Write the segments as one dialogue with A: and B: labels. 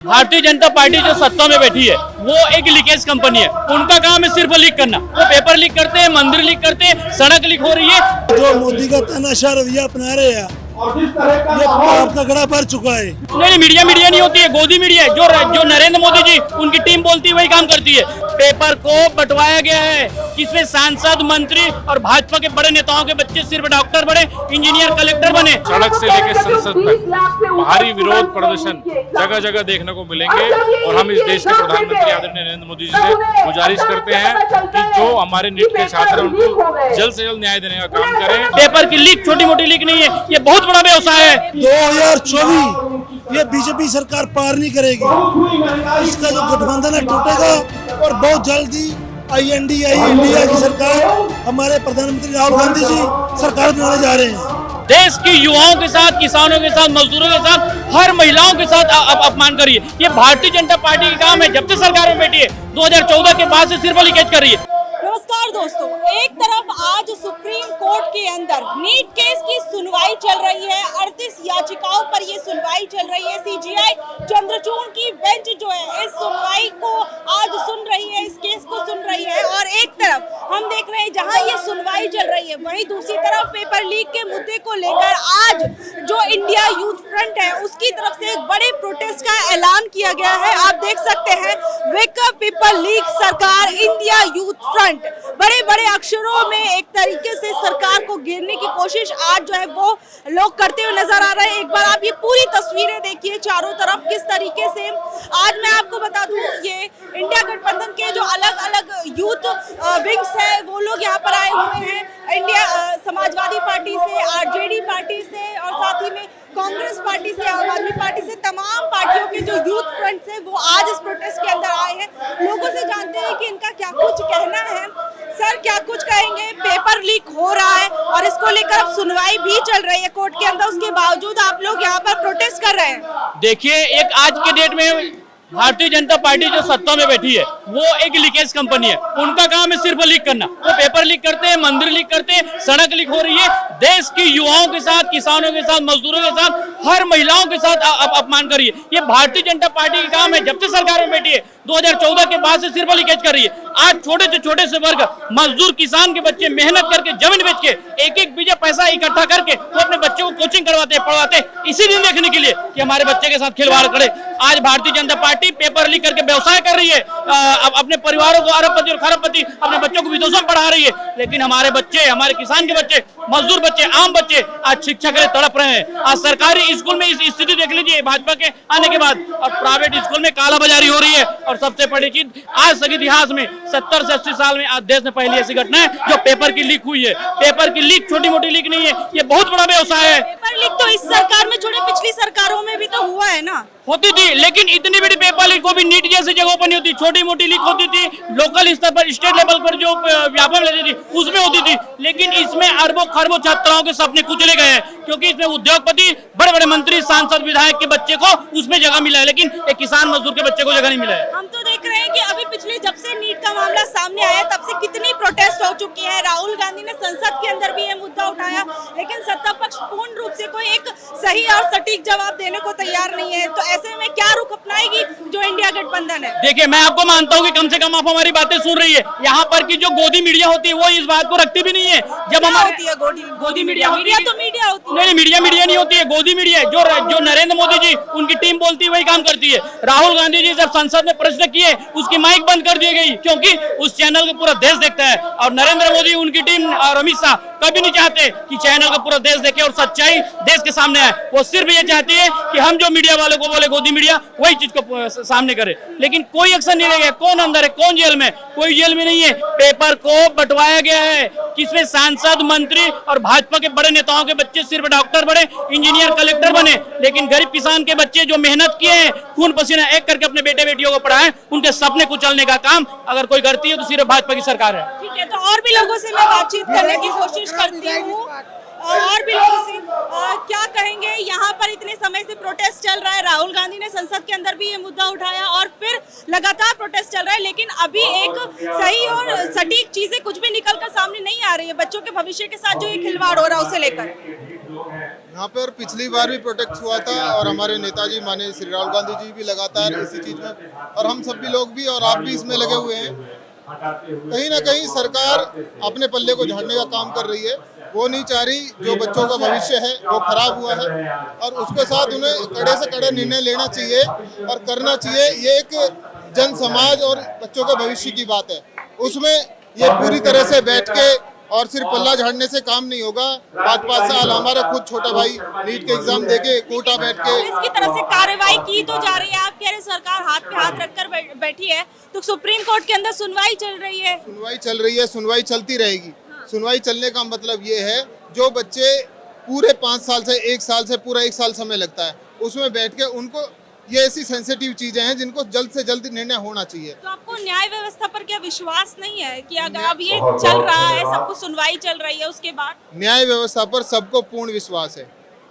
A: Bharatiya Janata party जो सत्ता में बैठी है वो एक लीकेज कंपनी है। उनका काम है सिर्फ लीक करना। वो पेपर लीक करते हैं, मंदिर लीक करते हैं, सड़क लीक हो रही है।
B: जो मोदी का तानाशाह रवैया अपना रहे हैं ये आपका गड़ा भर चुका है।
A: नहीं, मीडिया नहीं होती है, गोदी मीडिया है। जो नरेंद्र मोदी जी उनकी टीम बोलती है वही काम करती है। पेपर को बंटवाया गया है जिसमें सांसद, मंत्री और भाजपा के बड़े नेताओं के बच्चे सिर्फ डॉक्टर बने, इंजीनियर, कलेक्टर बने।
C: सड़क से लेकर संसद तक भारी विरोध प्रदर्शन जगह जगह देखने को मिलेंगे और हम इस देश के प्रधानमंत्री आदरणीय नरेंद्र मोदी जी से गुजारिश करते हैं कि जो हमारे नीट के छात्र हैं उनको जल्द से जल्द न्याय देने का काम करें।
A: पेपर की लीक छोटी मोटी लीक नहीं है, ये बहुत बड़ा व्यवसाय है।
B: 2024 ये बीजेपी सरकार पार नहीं करेगी। इसका जो गठबंधन है टूटेगा और बहुत जल्दी INDI इंडिया की सरकार हमारे प्रधानमंत्री राहुल गांधी जी सरकार बनाने जा रहे हैं।
A: देश की युवाओं के साथ, किसानों के साथ, मजदूरों के साथ, हर महिलाओं के साथ अपमान करिए। ये भारतीय जनता पार्टी का काम है। जब से सरकार में बैठी है 2014 के बाद से सिर्फ लीकेज कर रही है।
D: नमस्कार दोस्तों, एक तरफ आज सुप्रीम कोर्ट के अंदर नीट केस की सुनवाई चल रही है। 38 याचिकाओं पर ये सुनवाई चल रही है। CJI चंद्रचूड़ की बेंच जो है इस सुनवाई को आज सुन रही है, इस केस को सुन रही है। और एक तरफ हम देख रहे हैं जहां ये सुनवाई चल रही है वहीं दूसरी तरफ पेपर लीक के मुद्दे को लेकर आज जो इंडिया यूथ फ्रंट है उसकी तरफ से एक बड़े प्रोटेस्ट का ऐलान किया गया है। आप देख सकते हैं, वेक अप पेपर लीक सरकार, इंडिया यूथ फ्रंट। बड़े बड़े अक्षरों में एक तरीके से सरकार को गिरने की कोशिश आज जो है वो लोग करते हुए नजर आ रहे हैं। एक बार आप ये पूरी तस्वीरें देखिए चारों तरफ किस तरीके से। आज मैं आपको बता दूं, ये इंडिया गठबंधन के जो अलग अलग यूथ विंग्स है वो लोग यहाँ पर आए हुए हैं। इंडिया समाजवादी पार्टी से, RJD पार्टी से और साथ ही में कांग्रेस पार्टी से, आम आदमी पार्टी से, तमाम पार्टियों के जो यूथ फ्रंट है वो आज इस प्रोटेस्ट के अंदर आए हैं। लोगों से जानते हैं कि इनका क्या कुछ कहना है। सर, क्या कुछ कहेंगे? पेपर लीक हो रहा है और इसको लेकर अब सुनवाई भी चल रही है कोर्ट के अंदर, उसके बावजूद आप लोग यहाँ पर प्रोटेस्ट कर रहे हैं।
A: देखिए, एक आज के डेट में भारतीय जनता पार्टी जो सत्ता में बैठी है वो एक लीकेज कंपनी है। उनका काम है सिर्फ लीक करना। वो पेपर लीक करते हैं, मंदिर लीक करते हैं, सड़क लीक हो रही है। देश की युवाओं के साथ, किसानों के साथ, मजदूरों के साथ, हर महिलाओं के साथ अपमान करिए। ये भारतीय जनता पार्टी का काम है। जब से सरकार में बैठी है 2014 के बाद से सिर्फ लीकेज कर रही है। आज छोटे से वर्ग, मजदूर, किसान के बच्चे मेहनत करके जमीन बेच के एक बीजा पैसा इकट्ठा करके वो अपने बच्चों को कोचिंग करवाते, पढ़वाते, इसी दिन देखने के लिए कि हमारे बच्चे के साथ खिलवाड़ करे। आज Bharatiya Janata party paper leak करके व्यवसाय कर रही है। अपने परिवारों को अरबपति और खरबपति, अपने बच्चों को विदेशों में पढ़ा रही है। लेकिन हमारे बच्चे, हमारे किसान के बच्चे, मजदूर बच्चे, आम बच्चे आज शिक्षा के लिए तड़प रहे हैं। आज सरकारी स्कूल में इस स्थिति देख लीजिए भाजपा के आने के बाद, और प्राइवेट स्कूल में कालाबाजारी हो रही है। और सबसे बड़ी चीज, आज तक इतिहास में 70 से 80 साल में आज देश में पहली ऐसी घटना है जो पेपर की लीक हुई है। पेपर की लीक छोटी मोटी लीक नहीं है, ये बहुत बड़ा व्यवसाय है।
D: पेपर लीक तो इस सरकार में छोड़े पिछली सरकारों में भी तो हुआ है ना।
A: होती थी, लेकिन इतनी बड़ी पेपर लीक को भी नीट जैसी जगहों पर नहीं होती। छोटी मोटी लीक होती थी, लोकल स्तर पर, स्टेट लेवल पर जो व्यापक लेती थी उसमें होती थी। लेकिन इसमें अरबों खरबों छात्राओं के सपने कुचले गए हैं, क्योंकि इसमें उद्योगपति, बड़े बड़े मंत्री, सांसद, विधायक के बच्चे को उसमें जगह मिला है, लेकिन एक किसान मजदूर के बच्चे को जगह नहीं मिला है।
D: हम तो देख रहे हैं कि अभी पिछले जब से नीट का मामला सामने आया तब से कितनी प्रोटेस्ट हो चुकी है। राहुल गांधी ने संसद के अंदर भी ये मुद्दा उठाया, लेकिन सत्ता पक्ष पूर्ण रूप से कोई एक सही और सटीक जवाब देने को तैयार नहीं है। तो ऐसे में क्या रुख अपनाएगी जो इंडिया गठबंधन है?
A: देखिए, मैं आपको मानता हूँ कि कम से कम आप हमारी बातें सुन रही है। यहाँ पर की जो गोदी मीडिया होती है वो इस बात को रखती भी नहीं है। जब हमारी
D: होती है गोदी मीडिया तो मीडिया होती है।
A: नहीं, मीडिया नहीं होती है, गोदी मीडिया है। जो नरेंद्र मोदी जी उनकी टीम बोलती है वही काम करती है। राहुल गांधी जी जब संसद में प्रश्न किए उसकी माइक बंद कर दी गई, क्योंकि उस चैनल को पूरा देश देखता है। और नरेंद्र मोदी, उनकी टीम और अमित शाह कभी नहीं चाहते कि चैनल को पूरा देश देखे और सच्चाई देश के सामने आए। वो सिर्फ ये चाहती है कि हम जो मीडिया वालों को बोले गोदी मीडिया, वही चीज को सामने करे। लेकिन कोई एक्शन नहीं रहेगा। कौन अंदर है, कौन जेल में? कोई जेल में नहीं है। पेपर को बंटवाया गया है जिसमें सांसद, मंत्री और भाजपा के बड़े नेताओं के बच्चे सिर्फ डॉक्टर बने, इंजीनियर, कलेक्टर बने। लेकिन गरीब किसान के बच्चे जो मेहनत किए हैं, खून पसीना एक करके अपने बेटे बेटियों को पढ़ाएं, उनके सपने कुचलने का काम अगर कोई करती है तो सिर्फ भाजपा की सरकार है।
D: ठीक है, तो और भी लोगों से मैं बातचीत करने की कोशिश करती हूँ। और भी लोगों से क्या कहेंगे? यहाँ पर इतने समय से प्रोटेस्ट चल रहा है। राहुल गांधी ने संसद के अंदर भी ये मुद्दा उठाया और फिर लगातार प्रोटेस्ट चल रहा है, लेकिन अभी एक सही और सटीक चीजें कुछ भी निकल कर सामने नहीं आ रही है। बच्चों के भविष्य के साथ जो ये खिलवाड़ हो रहा है उसे लेकर
E: यहाँ पर पिछली बार भी प्रोटेस्ट हुआ था और हमारे नेताजी माननीय श्री राहुल गांधी जी भी लगातार इसी चीज़ में, और हम सब भी लोग भी और आप भी इसमें लगे हुए हैं। कहीं ना कहीं सरकार अपने पल्ले को झाड़ने का काम कर रही है। वो नहीं चाह रही, जो बच्चों का भविष्य है वो खराब हुआ है और उसके साथ उन्हें कड़े से कड़े निर्णय लेना चाहिए और करना चाहिए। ये एक जन समाज और बच्चों के भविष्य की बात है, उसमें ये पूरी तरह से बैठ के और सिर्फ पल्ला झाड़ने से काम नहीं होगा। 5-5 साल हमारा खुद छोटा भाई नीट के एग्जाम देके कोटा बैठ के
D: इसकी तरफ से कार्रवाई की तो जा रही है। आप कह रहे सरकार हाथ पे हाथ रखकर बैठी है, तो सुप्रीम कोर्ट के अंदर सुनवाई चल रही है।
E: सुनवाई चलती रहेगी। सुनवाई चलने का मतलब ये है, जो बच्चे पूरे 5 साल से 1 साल से पूरा 1 साल समय लगता है, उसमें बैठ के उनको ये ऐसी सेंसिटिव चीजें हैं जिनको जल्द से जल्द निर्णय होना चाहिए।
D: तो आपको न्याय व्यवस्था पर क्या विश्वास नहीं है कि अगर अब ये चल रहा है, सब कुछ सुनवाई चल रही है, उसके बाद
E: न्याय व्यवस्था पर सबको पूर्ण विश्वास है,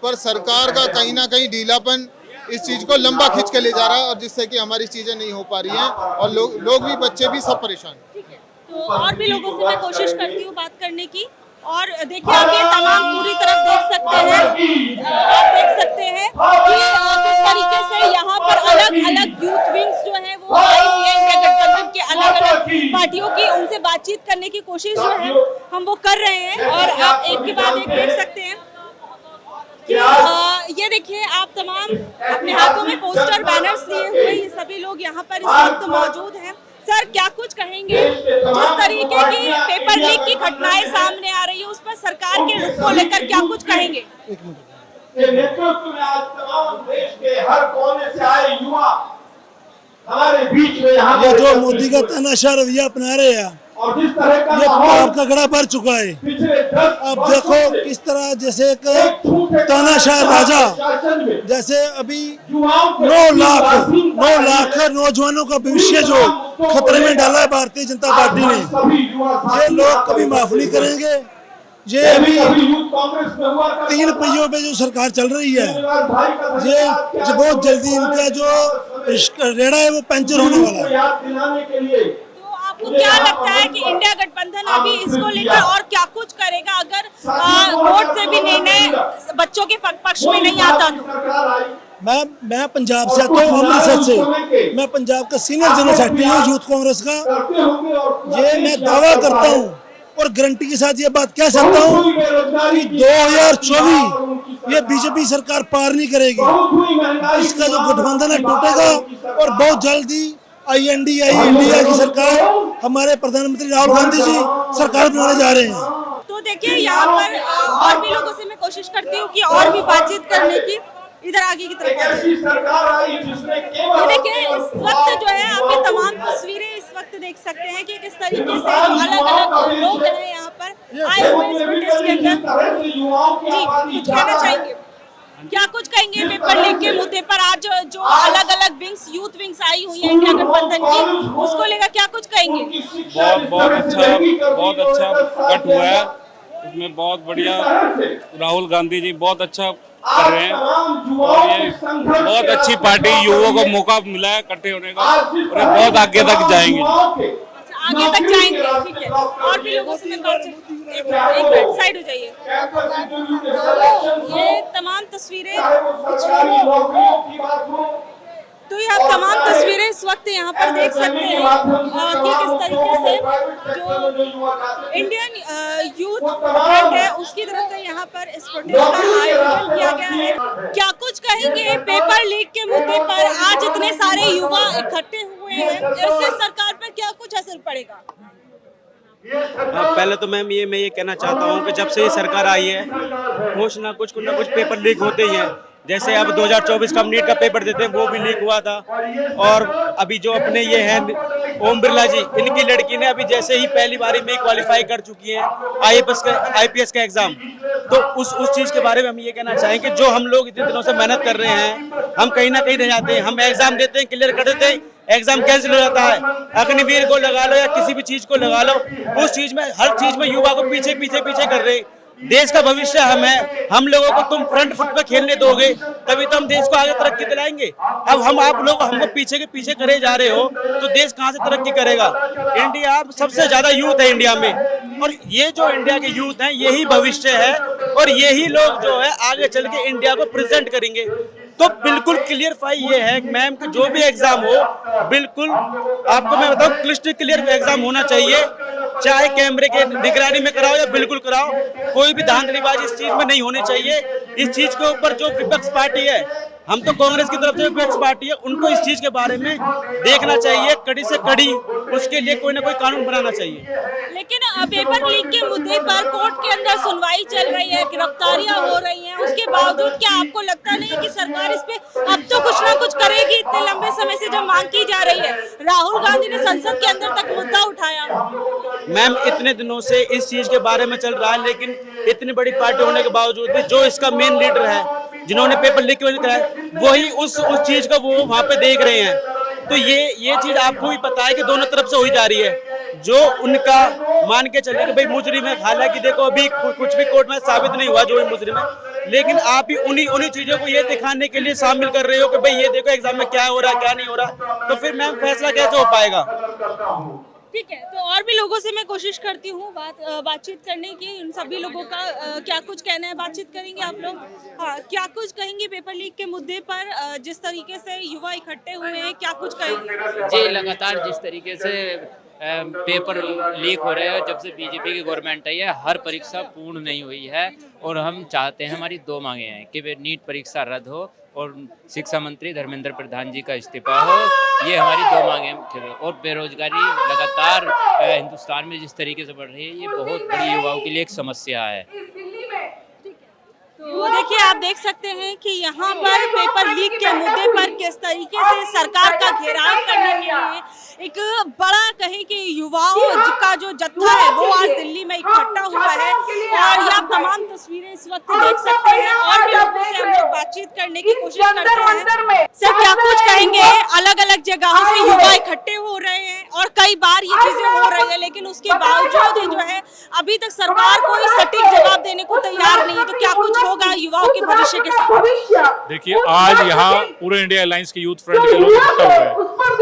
E: पर सरकार का कहीं ना कहीं ढीलापन इस चीज को लंबा खींच के ले जा रहा है, और जिससे कि हमारी चीजें नहीं हो पा रही हैं और लोग भी, बच्चे भी सब परेशान।
D: ठीक है, तो और भी लोगों से मैं कोशिश करती हूँ बात करने की। और देखिए, आप ये तमाम पूरी तरफ देख सकते हैं, आप देख सकते हैं कि किस तरीके से यहाँ पर अलग अलग यूथ विंग्स जो है वो आई हुई है इंडिया गठबंधन के अलग अलग पार्टियों की। उनसे बातचीत करने की कोशिश जो है हम वो कर रहे हैं, और आप एक के बाद एक देख सकते हैं कि ये देखिए, आप तमाम अपने हाथों में पोस्टर बैनर्स लिए हुए ये सभी लोग यहाँ पर इस वक्त मौजूद हैं। सर, क्या कुछ कहेंगे? जिस तरीके की पेपर लीक की घटनाएं सामने आ रही है, उस पर सरकार के रुख को लेकर क्या कुछ कहेंगे?
F: ये नेतृत्व में आज तमाम देश के हर कोने से आए युवा हमारे बीच में यहाँ
B: ये जो मोदी का तानाशाह रवैया अपना रहे हैं,
F: और जिस तरह का
B: ये पाप का गड़ा भर चुका है। अब देखो किस तरह, जैसे एक तानाशाह राजा, जैसे अभी 9 लाख नौजवानों का भविष्य जो खतरे में डाला है भारतीय जनता पार्टी ने, ये लोग कभी माफ नहीं करेंगे। ये अभी 3 पहियों पे जो सरकार चल रही है, ये बहुत जल्दी इनका जो रेड़ा है वो पंचर होने वाला है।
D: आपको क्या लगता है कि इंडिया गठबंधन अभी इसको लेकर और क्या कुछ करेगा अगर कोर्ट से भी निर्णय बच्चों के पक्ष में नहीं आता तो?
B: मैं पंजाब से आता हूँ, अमृतसर से। मैं पंजाब का सीनियर जनरल सेक्रेटरी हूँ यूथ कांग्रेस का। ये मैं दावा करता हूँ और गारंटी के साथ ये बात कह सकता हूँ कि 2024 ये बीजेपी सरकार पार नहीं करेगी। इसका जो गठबंधन है टूटेगा और बहुत जल्दी INDI इंडिया की सरकार, हमारे प्रधानमंत्री राहुल गांधी जी सरकार बनाने जा रहे हैं।
D: तो देखिए, यहाँ पर और भी लोगों से मैं कोशिश करती हूँ कि और भी बातचीत करने की। इधर आगे की तरफ ये देखिए, इस वक्त जो है आप ये तमाम तस्वीरें इस वक्त देख सकते हैं कि किस तरीके से अलग अलग लोग हैं यहाँ पर आए हुए इस प्रोटेस्ट के अंदर। जी, कुछ कहना चाहेंगे? क्या कुछ कहेंगे पेपर लीक के मुद्दे पर? आज जो अलग अलग विंग्स, यूथ विंग्स आई हुई है इंडिया गठबंधन की, उसको लेकर क्या कुछ कहेंगे?
C: बहुत अच्छा कट हुआ है। इसमें बहुत बढ़िया राहुल गांधी जी बहुत अच्छा कर रहे हैं, और ये बहुत अच्छी पार्टी, युवाओं को मौका मिला है इकट्ठे होने का, और ये बहुत आगे तक जाएंगे।
D: आगे तक जाएंगे, ठीक है। और भी लोगों से मैं बातचीत, एक मिनट साइड हो जाइए। ये तमाम तस्वीरें, तो ये आप तमाम तस्वीरें इस वक्त यहाँ पर देख सकते हैं कि किस तरीके से जो इंडियन यूथ फ्रंट है उसकी तरफ से यहाँ पर इस प्रोटेस्ट का आयोजन किया गया है। क्या कुछ कहेंगे पेपर लीक के मुद्दे पर? आज इतने सारे युवा इकट्ठे हुए हैं, इससे सरकार पर क्या कुछ असर पड़ेगा?
G: पहले तो मैम मैं ये कहना चाहता हूँ कि जब से ये सरकार आई है, कुछ ना कुछ पेपर लीक होते ही हैं। जैसे अब 2024 का नीट का पेपर देते हैं, वो भी लीक हुआ था। और अभी जो अपने ये हैं ओम बिरला जी, इनकी लड़की ने अभी जैसे ही पहली बारी में क्वालिफाई कर चुकी है IPS का एग्जाम। तो उस चीज़ के बारे में हम ये कहना चाहेंगे कि जो हम लोग इतने दिनों से मेहनत कर रहे हैं, हम कहीं ना कहीं रह जाते हैं। हम एग्जाम देते हैं, क्लियर कर देते हैं, एग्जाम कैंसिल हो जाता है। अग्निवीर को लगा लो या किसी भी चीज़ को लगा लो, उस चीज़ में हर चीज़ में युवा को पीछे कर रहे हैं। देश का भविष्य हम लोगों को तुम फ्रंट फुट पे खेलने दोगे तभी तो हम देश को आगे तरक्की दिलाएंगे। अब आप लोग हमको पीछे के पीछे करे जा रहे हो तो देश कहां से तरक्की करेगा। इंडिया सबसे ज्यादा यूथ है इंडिया में, और ये जो इंडिया के यूथ हैं यही भविष्य है, और यही लोग जो है आगे चल के इंडिया को प्रेजेंट करेंगे। तो बिल्कुल क्लियर फाई ये है मैम कि जो भी एग्जाम हो, बिल्कुल आपको मैं बताऊं क्लिस्टर क्लियर एग्जाम होना चाहिए, चाहे कैमरे के निगरानी में कराओ या बिल्कुल कराओ, कोई भी धांधलीबाजी इस चीज में नहीं होनी चाहिए। इस चीज के ऊपर जो विपक्ष पार्टी है, हम तो कांग्रेस की तरफ से विपक्ष पार्टी है, उनको इस चीज के बारे में देखना चाहिए, कड़ी से कड़ी उसके लिए कोई ना कोई कानून बनाना चाहिए।
D: लेकिन पेपर लीक के मुद्दे पर कोर्ट के अंदर सुनवाई चल रही है, गिरफ्तारियां हो रही हैं, उसके बावजूद क्या आपको लगता नहीं कि सरकार इस पे अब तो कुछ ना कुछ करेगी? इतने लंबे समय से जब मांग की जा रही है, राहुल गांधी ने संसद के अंदर तक मुद्दा उठाया।
G: मैम इतने दिनों से इस चीज के बारे में चल रहा है, लेकिन इतनी बड़ी पार्टी होने के बावजूद भी जो इसका मेन लीडर है, जिन्होंने पेपर लीक कराया, वही उस चीज का वो वहाँ पे देख रहे हैं। तो ये चीज आपको भी पता है कि दोनों तरफ से हुई जा रही है। जो उनका मान के चले कि भाई मुजरिम है, हालांकि देखो अभी कुछ भी कोर्ट में साबित नहीं हुआ जो भी मुजरिम है, लेकिन आप भी उन्हीं चीजों को ये दिखाने के लिए शामिल कर रहे हो कि भाई ये देखो एग्जाम में क्या हो रहा है क्या नहीं हो रहा, तो फिर मैम फैसला कैसे हो पाएगा।
D: ठीक है, तो और भी लोगों से मैं कोशिश करती हूँ बातचीत करने की। उन सभी लोगों का क्या कुछ कहना है, बातचीत करेंगे आप लोग। हाँ, क्या कुछ कहेंगे पेपर लीक के मुद्दे पर? जिस तरीके से युवा इकट्ठे हुए हैं, क्या कुछ कहेंगे?
H: जी, लगातार जिस तरीके से पेपर लीक हो रहे हैं, जब से बीजेपी की गवर्नमेंट आई है, हर परीक्षा पूर्ण नहीं हुई है, और हम चाहते हैं, हमारी 2 मांगे हैं कि वे नीट परीक्षा रद्द हो और शिक्षा मंत्री धर्मेंद्र प्रधान जी का इस्तीफा हो। ये हमारी 2 मांगे हैं। और बेरोजगारी लगातार हिंदुस्तान में जिस तरीके से बढ़ रही है, ये बहुत बड़ी युवाओं के लिए एक समस्या है।
D: तो देखिए, आप देख सकते हैं कि यहाँ पर पेपर लीक के मुद्दे पर किस तरीके से सरकार का घेराव करने के लिए एक बड़ा कहें कि युवाओं का जो जत्था है वो आज दिल्ली में इकट्ठा हुआ है, और ये आप तमाम तस्वीरें इस वक्त देख सकते हैं। और भी लोगों से हम लोग बातचीत करने की कोशिश करते हैं। सर, क्या कुछ कहेंगे? अलग अलग जगहों से युवा इकट्ठे हो रहे हैं और कई बार ये चीजें हो रही है, लेकिन उसके बावजूद जो है अभी तक सरकार कोई सटीक जवाब देने को तैयार नहीं है। तो क्या कुछ होगा युवाओं के भविष्य के साथ?
C: देखिए, आज यहाँ पूरे इंडिया अलायंस के यूथ फ्रंट के लोग इकट्ठा हुए हैं,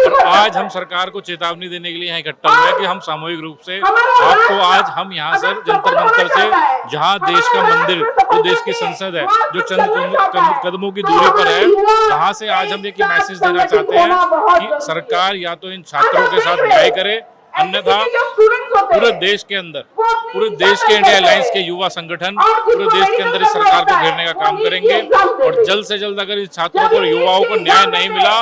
C: और आज हम सरकार को चेतावनी देने के लिए यहाँ इकट्ठा हुए हैं कि हम सामूहिक रूप से आपको आज हम यहाँ से जंतर मंतर से, जहाँ देश का मंदिर, जो देश की संसद है, जो चंद कदमों की दूरी पर है, वहाँ से आज हम एक मैसेज देना चाहते हैं कि सरकार या तो इन छात्रों के साथ न्याय करे, अन्यथा पूरे देश के अंदर, पूरे देश के इंडिया अलायंस के युवा संगठन पूरे देश के अंदर इस सरकार को घेरने का काम करेंगे। और जल्द से जल्द अगर इस छात्रों को, युवाओं को न्याय नहीं मिला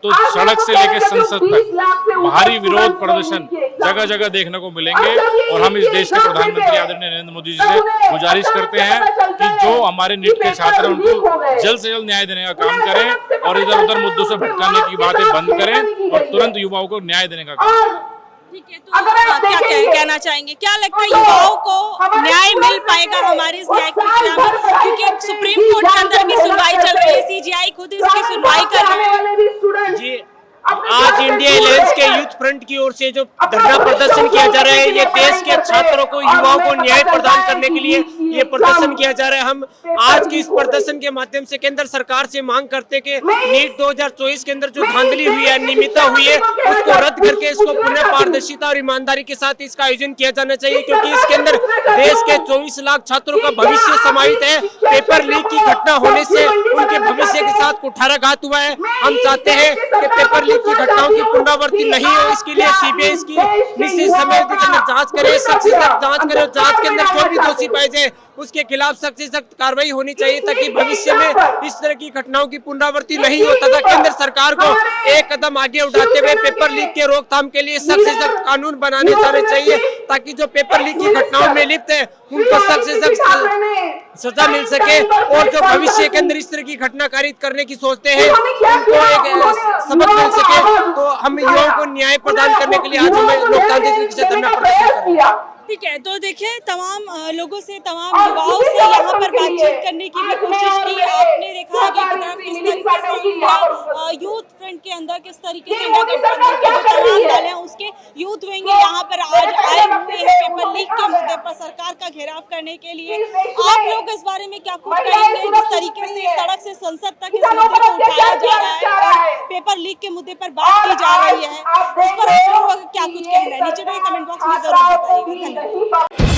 C: तो सड़क से लेकर संसद तक भारी विरोध प्रदर्शन जगह जगह देखने को मिलेंगे। और हम इस देश के प्रधानमंत्री आदरणीय नरेंद्र मोदी जी से गुजारिश करते हैं कि जो हमारे नीट के छात्र हैं उनको जल्द से जल्द न्याय देने का काम करें, और इधर उधर मुद्दों से भटकाने की बातें बंद करें, और तुरंत युवाओं को न्याय देने का काम करें।
D: ठीक है, तो क्या कहना चाहेंगे? क्या लगता है युवाओं को न्याय मिल पाएगा हमारे इस न्याय की खिलाफ? क्योंकि सुप्रीम कोर्ट के अंदर भी सुनवाई चल रही है, सीजीआई खुद इसकी सुनवाई कर रही है।
I: जी, आज इंडिया अलायंस के यूथ फ्रंट की ओर से जो धरना प्रदर्शन किया जा रहा है, ये देश के छात्रों को, युवाओं को न्याय प्रदान करने के लिए ये प्रदर्शन किया जा रहा है। हम आज की इस प्रदर्शन के माध्यम से केंद्र सरकार से मांग करते हैं कि नीट 2024 के अंदर जो धांधली हुई है, अनियमितता हुई है, उसको रद्द करके इसको पुनः पारदर्शिता और ईमानदारी के साथ इसका आयोजन किया जाना चाहिए, क्योंकि इसके अंदर देश के 24 लाख छात्रों का भविष्य समाहित है। पेपर लीक की घटना होने से उनके भविष्य के साथ कुठाराघात हुआ है। हम चाहते हैं कि पेपर लीक की घटनाओं की पुनरावृत्ति नहीं हो, इसके लिए सीबीआई इसकी निश्चित समय के अंदर जांच करे, सख्त से सख्त जांच करे, और जांच के अंदर जो भी दोषी पाए जाए उसके खिलाफ सख्त से सख्त कार्रवाई होनी चाहिए, ताकि भविष्य में इस तरह की घटनाओं की पुनरावृत्ति नहीं हो। तथा केंद्र सरकार को एक कदम आगे उठाते हुए पेपर लीक के रोकथाम के लिए सख्त से सख्त कानून बनाने जाने चाहिए, ताकि जो पेपर लीक की घटनाओं में लिप्त है उनको सख्त से सख्त सजा मिल सके, और जो भविष्य के अंदर इस तरह की घटना कारित करने की सोचते हैं उनको एक सबक मिल सके। तो हम युवाओं को न्याय प्रदान करने के लिए आज हमें लोकतांत्रिक तरीके से धरना प्रदर्शन कर रहे हैं।
D: ठीक है, तो देखिए तमाम लोगों से, तमाम युवाओं से यहाँ पर बातचीत करने की भी कोशिश की। आपने देखा कि किस तरीके से इंडिया यूथ फ्रंट के अंदर किस तरीके से इंडिया गठबंधन के जो तमाम दल हैं उसके यूथ विंग यहाँ पर आज आए हुए हैं पेपर लीक के मुद्दे पर सरकार का घेराव करने के लिए। आप लोग इस बारे में क्या कुछ कहेंगे? जिस तरीके से सड़क से संसद तक इस मुद्दे को उठाया जा रहा है और पेपर लीक के मुद्दे पर बात की जा रही है, उस पर आप लोगों का क्या कुछ कहना है? नीचे कमेंट बॉक्स में जरूर बताइएगा। धन्यवाद।